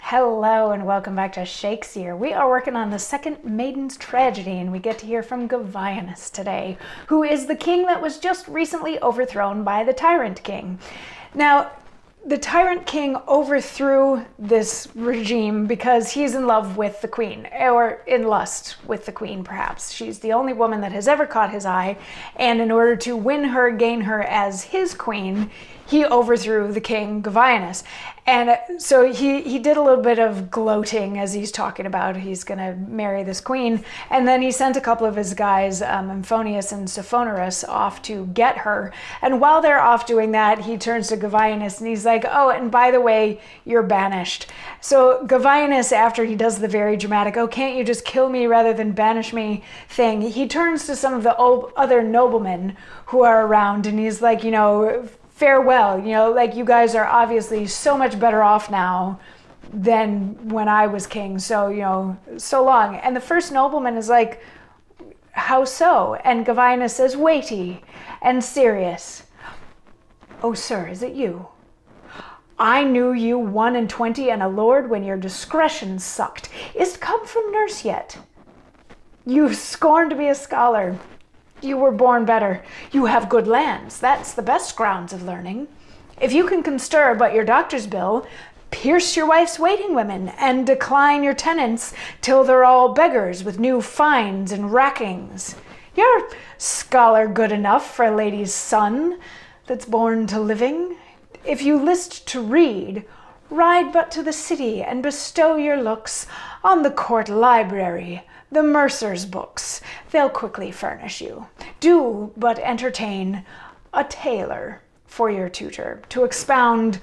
Hello and welcome back to Shakesyear. We are working on the second Maiden's tragedy, and we get to hear from Govianus today, who is the king that was just recently overthrown by the tyrant king. Now, the tyrant king overthrew this regime because he's in love with the queen, or in lust with the queen, perhaps. She's the only woman that has ever caught his eye, and in order to win her, gain her as his queen, he overthrew the king Govianus. And so he did a little bit of gloating as he's talking about he's going to marry this queen. And then he sent a couple of his guys, Amphonius and Sophonarus, off to get her. And while they're off doing that, he turns to Govianus and he's like, oh, and by the way, you're banished. So Govianus, after he does the very dramatic, oh, can't you just kill me rather than banish me thing, he turns to some of the other noblemen who are around and he's like, farewell, like you guys are obviously so much better off now than when I was king. So, so long. And the first nobleman is like, how so? And Govianus says, weighty and serious. Oh, sir, is it you? I knew you 21 and a lord when your discretion sucked. Is't come from nurse yet? You scorn to be a scholar. You were born better. You have good lands. That's the best grounds of learning. If you can constir but your doctor's bill, pierce your wife's waiting women and decline your tenants till they're all beggars with new fines and rackings. You're scholar good enough for a lady's son that's born to living. If you list to read, ride but to the city and bestow your looks on the court library, the mercer's books. They'll quickly furnish you. Do but entertain a tailor for your tutor to expound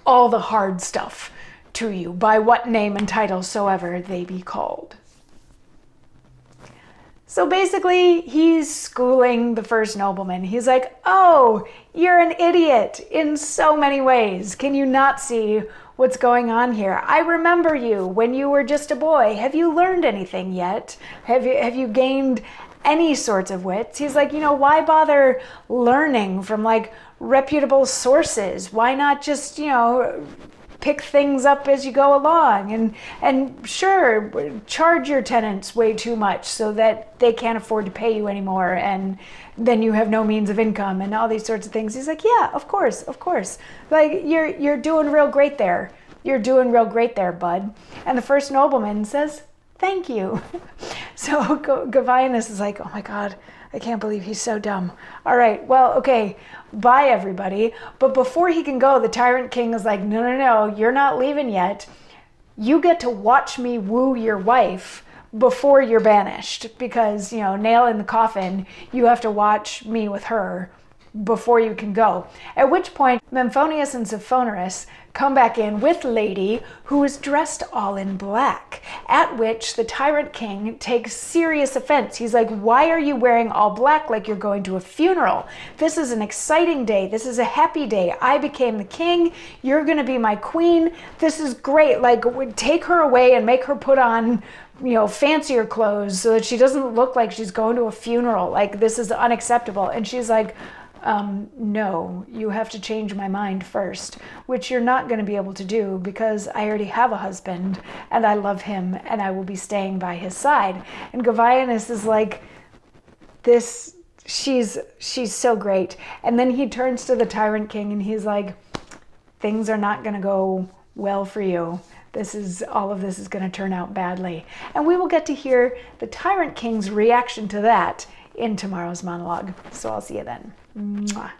all the hard stuff to you by what name and title soever they be called. So basically, he's schooling the first nobleman. He's like, oh, you're an idiot in so many ways. Can you not see what's going on here? I remember you when you were just a boy. Have you learned anything yet? Have you gained any sorts of wits? He's like, why bother learning from reputable sources? Why not just, pick things up as you go along and sure, charge your tenants way too much so that they can't afford to pay you anymore, and then you have no means of income and all these sorts of things. He's like, yeah, of course. You're doing real great there. You're doing real great there, bud. And the first nobleman says, thank you. So Govianus is like, oh my God, I can't believe he's so dumb. All right, well, okay, bye everybody. But before he can go, the tyrant king is like, no, you're not leaving yet. You get to watch me woo your wife before you're banished, because, nail in the coffin, you have to watch me with her before you can go. At which point, Amphonius and Sophonarus come back in with Lady, who is dressed all in black, at which the tyrant king takes serious offense. He's like, why are you wearing all black like you're going to a funeral? This is an exciting day. This is a happy day. I became the king. You're going to be my queen. This is great. Take her away and make her put on fancier clothes so that she doesn't look like she's going to a funeral. This is unacceptable. And she's like, no, you have to change my mind first, which you're not going to be able to do because I already have a husband and I love him and I will be staying by his side. And Govianus is like, she's so great. And then he turns to the tyrant king and he's like, things are not going to go well for you. All of this is going to turn out badly. And we will get to hear the tyrant king's reaction to that in tomorrow's monologue. So I'll see you then. Mwah.